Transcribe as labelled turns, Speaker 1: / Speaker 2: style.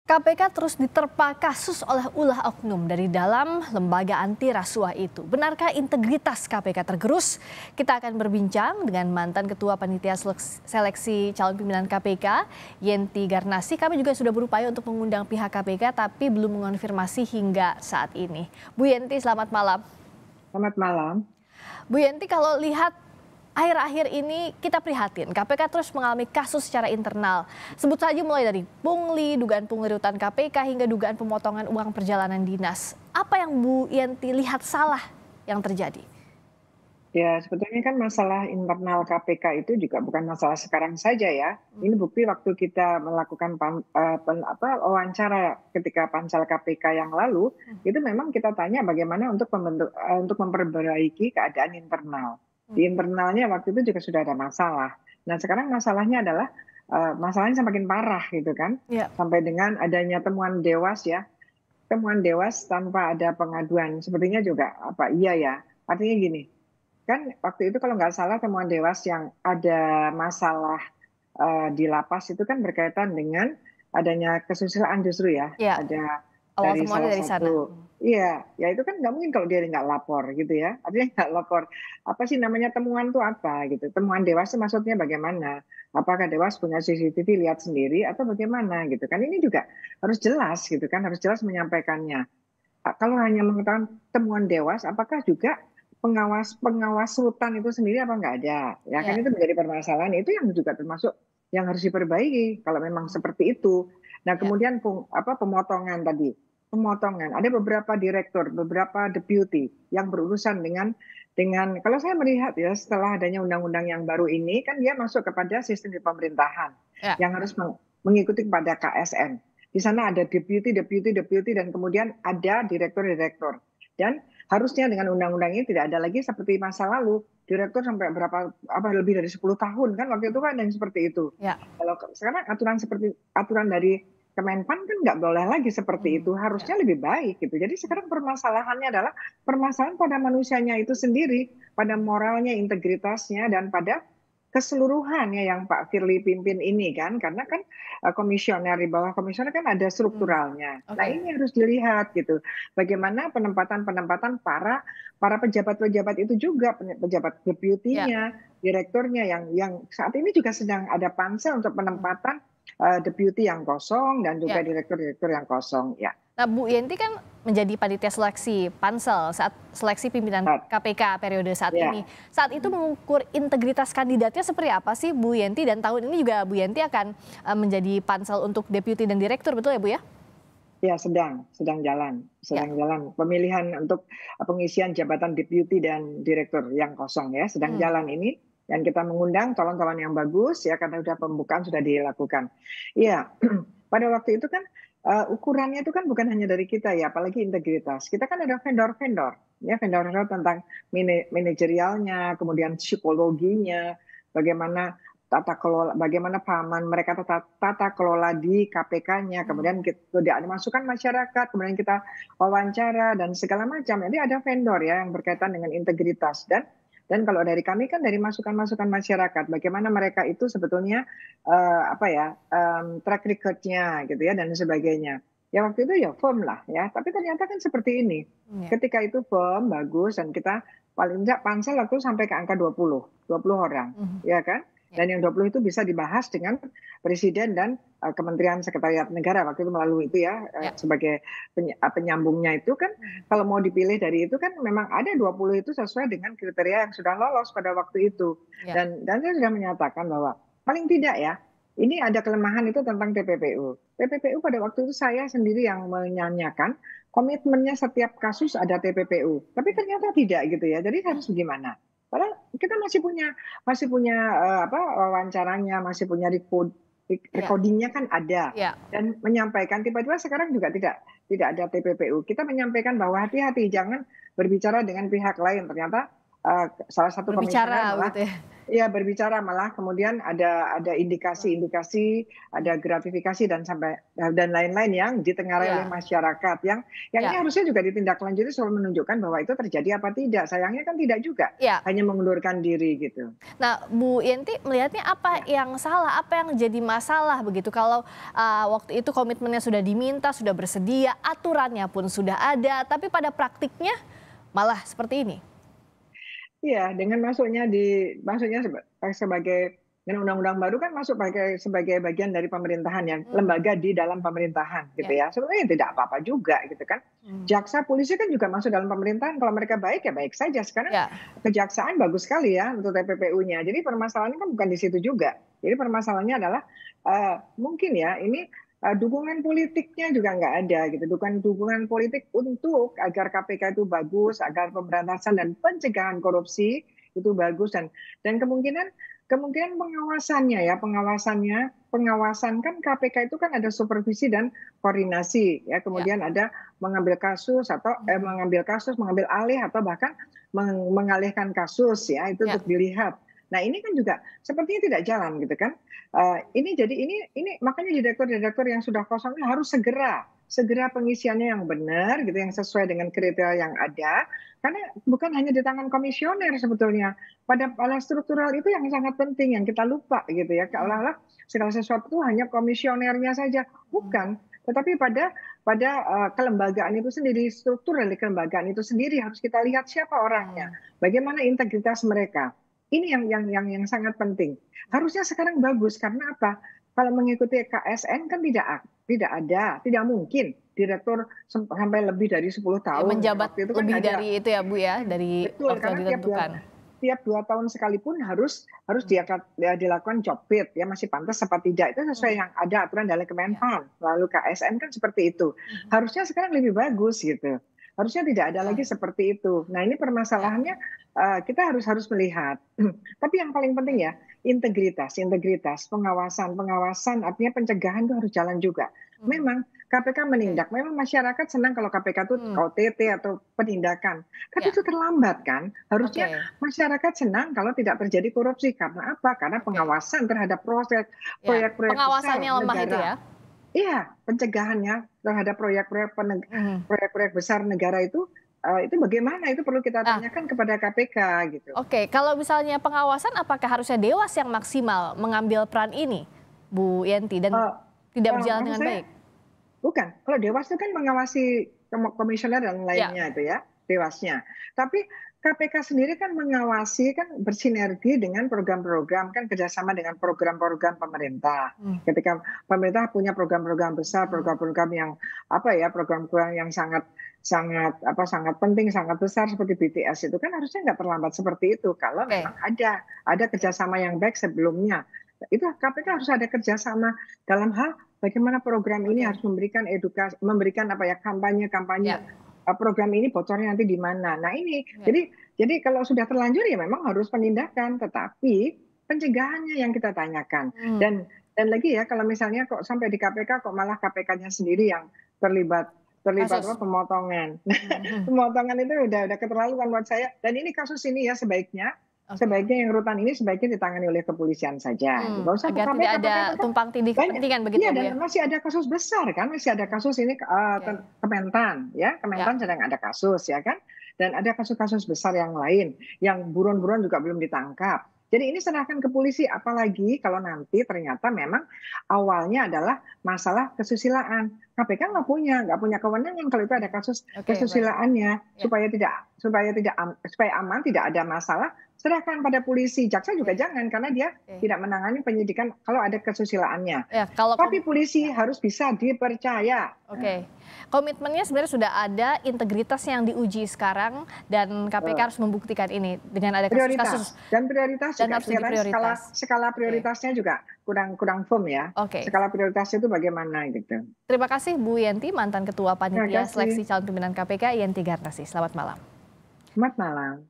Speaker 1: KPK terus diterpa kasus oleh ulah oknum dari dalam lembaga anti rasuah itu. Benarkah integritas KPK tergerus? Kita akan berbincang dengan mantan Ketua Panitia Seleksi Calon Pimpinan KPK, Yenti Garnasi. Kami juga sudah berupaya untuk mengundang pihak KPK tapi belum mengonfirmasi hingga saat ini. Bu Yenti, selamat malam.
Speaker 2: Selamat malam.
Speaker 1: Bu Yenti, kalau lihat akhir-akhir ini kita prihatin, KPK terus mengalami kasus secara internal. Sebut saja mulai dari pungli, dugaan penggerutan KPK hingga dugaan pemotongan uang perjalanan dinas. Apa yang Bu Yenti lihat salah yang terjadi?
Speaker 2: Ya, sebetulnya kan masalah internal KPK itu juga bukan masalah sekarang saja ya. Ini bukti waktu kita melakukan wawancara ketika pansel KPK yang lalu, itu memang kita tanya bagaimana untuk memperbaiki keadaan internal. Di internalnya waktu itu juga sudah ada masalah. Nah, sekarang masalahnya adalah masalahnya semakin parah gitu kan.
Speaker 1: Ya.
Speaker 2: Sampai dengan adanya temuan dewas ya. Temuan dewas tanpa ada pengaduan. Sepertinya juga iya ya. Artinya gini, kan waktu itu kalau nggak salah temuan dewas yang ada masalah di lapas itu kan berkaitan dengan adanya kesusilaan justru ya.
Speaker 1: Ya.
Speaker 2: Ada
Speaker 1: Awal
Speaker 2: dari
Speaker 1: semuanya
Speaker 2: salah
Speaker 1: dari sana.
Speaker 2: satu, iya, ya itu kan nggak mungkin kalau dia nggak lapor gitu ya. Artinya nggak lapor, apa sih namanya temuan tuh apa gitu. Temuan dewas itu maksudnya bagaimana? Apakah dewas punya CCTV lihat sendiri atau bagaimana gitu kan. Ini juga harus jelas gitu kan, harus jelas menyampaikannya. Kalau hanya mengetahui temuan dewas, apakah juga pengawas rutan itu sendiri apa nggak ada? Ya kan
Speaker 1: Ya.
Speaker 2: itu menjadi permasalahan. Itu yang juga termasuk yang harus diperbaiki kalau memang seperti itu. Nah
Speaker 1: Ya.
Speaker 2: kemudian pemotongan tadi, pemotongan. Ada beberapa direktur, beberapa deputi yang berurusan dengan kalau saya melihat ya setelah adanya undang-undang yang baru ini kan dia masuk kepada sistem di pemerintahan
Speaker 1: Ya.
Speaker 2: yang harus mengikuti kepada KSN. Di sana ada deputi dan kemudian ada direktur. Dan harusnya dengan undang-undang ini tidak ada lagi seperti masa lalu direktur sampai lebih dari 10 tahun kan waktu itu kan yang seperti itu.
Speaker 1: Ya.
Speaker 2: Kalau sekarang aturan dari Kemenpan kan nggak boleh lagi seperti itu, harusnya lebih baik gitu. Jadi sekarang permasalahannya adalah permasalahan pada manusianya itu sendiri, pada moralnya, integritasnya, dan pada keseluruhannya yang Pak Firly pimpin ini kan, karena kan komisioner di bawah komisioner kan ada strukturalnya. Nah
Speaker 1: Oke.
Speaker 2: ini harus dilihat gitu, bagaimana penempatan para pejabat-pejabat itu juga, pejabat deputinya, direkturnya yang saat ini juga sedang ada pansel untuk penempatan deputi yang kosong dan juga
Speaker 1: Ya.
Speaker 2: direktur yang kosong ya.
Speaker 1: Nah, Bu Yenti kan menjadi panitia seleksi pansel saat seleksi pimpinan KPK periode saat ini. Saat itu mengukur integritas kandidatnya seperti apa sih Bu Yenti, dan tahun ini juga Bu Yenti akan menjadi pansel untuk deputi dan direktur, betul ya Bu ya?
Speaker 2: Ya, sedang jalan pemilihan untuk pengisian jabatan deputi dan direktur yang kosong ya, sedang jalan ini. Dan kita mengundang calon-calon yang bagus ya, karena sudah pembukaan sudah dilakukan. Iya, pada waktu itu kan ukurannya itu kan bukan hanya dari kita ya, apalagi integritas. Kita kan ada vendor-vendor ya, vendor-vendor tentang manajerialnya, kemudian psikologinya, bagaimana bagaimana pahaman mereka tata kelola di KPK-nya, kemudian tidak ada masukan masyarakat, kemudian kita wawancara dan segala macam. Jadi ada vendor ya yang berkaitan dengan integritas, dan kalau dari kami kan dari masukan-masukan masyarakat, bagaimana mereka itu sebetulnya track record-nya gitu ya dan sebagainya. Ya waktu itu ya firm lah ya, tapi ternyata kan seperti ini. Ketika itu firm, bagus, dan kita paling enggak pansel waktu sampai ke angka 20 orang, ya kan? Dan yang 20 itu bisa dibahas dengan Presiden dan Kementerian Sekretariat Negara waktu itu melalui itu ya, sebagai penyambungnya itu kan. Kalau mau dipilih dari itu kan memang ada 20 itu sesuai dengan kriteria yang sudah lolos pada waktu itu. Dan saya sudah menyatakan bahwa paling tidak ya, ini ada kelemahan itu tentang TPPU. TPPU pada waktu itu saya sendiri yang menyanyikan komitmennya setiap kasus ada TPPU. Tapi ternyata tidak gitu ya. Jadi harus bagaimana? Padahal kita masih punya wawancaranya, masih punya recordingnya kan ada, dan menyampaikan. Tiba-tiba sekarang juga tidak ada TPPU. Kita menyampaikan bahwa hati-hati, jangan berbicara dengan pihak lain. Ternyata salah satu komisioner
Speaker 1: Berbicara
Speaker 2: malah
Speaker 1: gitu ya?
Speaker 2: ya berbicara malah kemudian ada indikasi-indikasi, ada gratifikasi dan lain-lain yang ditengarai oleh
Speaker 1: Iya,
Speaker 2: masyarakat yang ini
Speaker 1: iya,
Speaker 2: harusnya juga ditindaklanjuti soal menunjukkan bahwa itu terjadi apa tidak. Sayangnya kan tidak juga,
Speaker 1: iya.
Speaker 2: hanya mengundurkan diri gitu.
Speaker 1: Nah, Bu Yenti melihatnya apa
Speaker 2: Ya.
Speaker 1: yang salah, apa yang jadi masalah begitu kalau waktu itu komitmennya sudah diminta, sudah bersedia, aturannya pun sudah ada, tapi pada praktiknya malah seperti ini?
Speaker 2: Iya, dengan masuknya sebagai dengan undang-undang baru kan masuk sebagai bagian dari pemerintahan ya,
Speaker 1: Hmm,
Speaker 2: lembaga di dalam pemerintahan gitu
Speaker 1: ya.
Speaker 2: ya. Sebenarnya tidak apa-apa juga gitu kan.
Speaker 1: Hmm,
Speaker 2: Jaksa, polisi kan juga masuk dalam pemerintahan, kalau mereka baik ya baik saja. Sekarang
Speaker 1: ya,
Speaker 2: kejaksaan bagus sekali ya untuk TPPU-nya. Jadi permasalahannya kan bukan di situ juga. Jadi permasalahannya adalah mungkin ya ini dukungan politiknya juga nggak ada gitu, dukungan politik untuk agar KPK itu bagus, agar pemberantasan dan pencegahan korupsi itu bagus dan kemungkinan pengawasan kan KPK itu kan ada supervisi dan koordinasi ya,
Speaker 1: ya.
Speaker 2: kemudian ada mengambil mengambil alih atau bahkan mengalihkan kasus ya, itu
Speaker 1: Ya.
Speaker 2: untuk dilihat. Nah ini kan juga sepertinya tidak jalan gitu kan. Ini makanya direktur-direktur yang sudah kosong ini harus segera pengisiannya yang benar gitu, yang sesuai dengan kriteria yang ada. Karena bukan hanya di tangan komisioner sebetulnya. Pada struktural itu yang sangat penting yang kita lupa gitu ya.
Speaker 1: Hmm,
Speaker 2: Seolah-olah segala sesuatu hanya komisionernya saja.
Speaker 1: hmm,
Speaker 2: Bukan. Tetapi pada kelembagaan itu sendiri, struktur dari kelembagaan itu sendiri harus kita lihat siapa orangnya,
Speaker 1: hmm.
Speaker 2: bagaimana integritas mereka. Ini yang sangat penting. Harusnya sekarang bagus karena apa? Kalau mengikuti KSN kan tidak mungkin direktur sampai lebih dari 10
Speaker 1: Ya,
Speaker 2: tahun.
Speaker 1: menjabat
Speaker 2: Waktu itu kan
Speaker 1: lebih
Speaker 2: ada
Speaker 1: dari itu ya Bu ya, dari
Speaker 2: betul
Speaker 1: waktu yang
Speaker 2: karena
Speaker 1: ditentukan.
Speaker 2: tiap 2 tahun sekalipun harus
Speaker 1: Hmm,
Speaker 2: dilakukan job fit ya, masih pantas apa tidak itu sesuai
Speaker 1: hmm,
Speaker 2: yang ada aturan dari
Speaker 1: ya.
Speaker 2: Kemenpan. Lalu KSN kan seperti itu.
Speaker 1: Hmm,
Speaker 2: Harusnya sekarang lebih bagus gitu. Harusnya tidak ada lagi
Speaker 1: ya,
Speaker 2: seperti itu. Nah, ini
Speaker 1: ya.
Speaker 2: permasalahannya kita harus melihat. Tapi yang paling penting
Speaker 1: Oke.
Speaker 2: ya integritas, pengawasan artinya pencegahan itu harus jalan juga.
Speaker 1: Hmm,
Speaker 2: Memang KPK
Speaker 1: oke.
Speaker 2: menindak, memang masyarakat senang kalau KPK itu
Speaker 1: Hmm,
Speaker 2: OTT atau penindakan. Tapi
Speaker 1: ya.
Speaker 2: itu terlambat kan? Harusnya
Speaker 1: Oke.
Speaker 2: masyarakat senang kalau tidak terjadi korupsi. Karena apa? Karena
Speaker 1: Oke.
Speaker 2: pengawasan terhadap
Speaker 1: Ya.
Speaker 2: proyek-proyek besar
Speaker 1: Pengawasannya lemah itu
Speaker 2: negara.
Speaker 1: ya?
Speaker 2: Iya, pencegahannya terhadap
Speaker 1: Mhm.
Speaker 2: proyek-proyek besar negara itu bagaimana? Itu perlu kita
Speaker 1: Nah,
Speaker 2: tanyakan kepada KPK gitu.
Speaker 1: oke, kalau misalnya pengawasan apakah harusnya Dewas yang maksimal mengambil peran ini, Bu Yenti, dan
Speaker 2: Eh,
Speaker 1: tidak berjalan
Speaker 2: Maksud
Speaker 1: dengan
Speaker 2: saya
Speaker 1: baik?
Speaker 2: bukan, kalau Dewas itu kan mengawasi komisioner dan
Speaker 1: Ya,
Speaker 2: lainnya itu ya, Dewasnya. Tapi KPK sendiri kan mengawasi kan bersinergi dengan program-program kan kerjasama dengan program-program pemerintah.
Speaker 1: mmm,
Speaker 2: Ketika pemerintah punya program-program besar,
Speaker 1: mhm,
Speaker 2: program-program yang apa ya, program-program yang sangat sangat apa sangat penting, sangat besar seperti BTS itu kan harusnya nggak terlambat seperti itu kalau
Speaker 1: oke,
Speaker 2: memang ada
Speaker 1: oke,
Speaker 2: kerjasama yang baik sebelumnya. Itu KPK harus ada kerjasama dalam hal bagaimana program ini
Speaker 1: oke,
Speaker 2: harus memberikan edukasi, memberikan apa ya, kampanye-kampanye,
Speaker 1: ya,
Speaker 2: program ini bocornya nanti di mana. Nah ini,
Speaker 1: ya,
Speaker 2: jadi kalau sudah terlanjur ya memang harus penindakan, tetapi pencegahannya yang kita tanyakan.
Speaker 1: mmm,
Speaker 2: Dan lagi ya kalau misalnya kok sampai di KPK kok malah KPK-nya sendiri yang terlibat terlibat apa,
Speaker 1: kasus,
Speaker 2: pemotongan.
Speaker 1: mhm,
Speaker 2: Pemotongan itu udah keterlaluan buat saya dan ini kasus ini ya sebaiknya
Speaker 1: oke,
Speaker 2: sebaiknya yang rutan ini sebaiknya ditangani oleh kepolisian saja, nggak usah ke
Speaker 1: agar tidak
Speaker 2: KPK,
Speaker 1: ada
Speaker 2: KPK kan
Speaker 1: tumpang tindih
Speaker 2: banyak.
Speaker 1: kepentingan begitu
Speaker 2: Iya
Speaker 1: ya, Bu,
Speaker 2: dan
Speaker 1: ya?
Speaker 2: masih ada kasus besar kan, masih ada kasus ini
Speaker 1: Oke,
Speaker 2: Kementan ya,
Speaker 1: ya,
Speaker 2: Kementan sedang ada kasus ya kan, dan ada kasus-kasus besar yang lain yang buron-buron juga belum ditangkap. Jadi ini serahkan ke polisi, apalagi kalau nanti ternyata memang awalnya adalah masalah kesusilaan. KPK nggak punya kewenangan kalau itu ada kasus
Speaker 1: oke, baik,
Speaker 2: kesusilaannya,
Speaker 1: ya,
Speaker 2: supaya aman, tidak ada masalah, serahkan pada polisi. Jaksa juga
Speaker 1: oke,
Speaker 2: jangan karena dia
Speaker 1: oke,
Speaker 2: tidak menangani penyidikan kalau ada kesusilaannya.
Speaker 1: ya, kalau
Speaker 2: Tapi polisi
Speaker 1: ya.
Speaker 2: harus bisa dipercaya.
Speaker 1: Oke, komitmennya sebenarnya sudah ada, integritas yang diuji sekarang, dan KPK
Speaker 2: Eh,
Speaker 1: harus membuktikan ini dengan ada kasus-kasus
Speaker 2: prioritas
Speaker 1: dan
Speaker 2: juga
Speaker 1: harus jadi
Speaker 2: skala
Speaker 1: prioritas.
Speaker 2: skala
Speaker 1: Oke,
Speaker 2: prioritasnya juga kurang kurang firm ya.
Speaker 1: oke.
Speaker 2: Skala prioritasnya itu bagaimana gitu.
Speaker 1: Terima kasih Bu Yenti, mantan Ketua
Speaker 2: Terima
Speaker 1: Panitia
Speaker 2: kasih.
Speaker 1: Seleksi Calon Pimpinan KPK, Yenti Garnasi. Selamat malam.
Speaker 2: Selamat malam.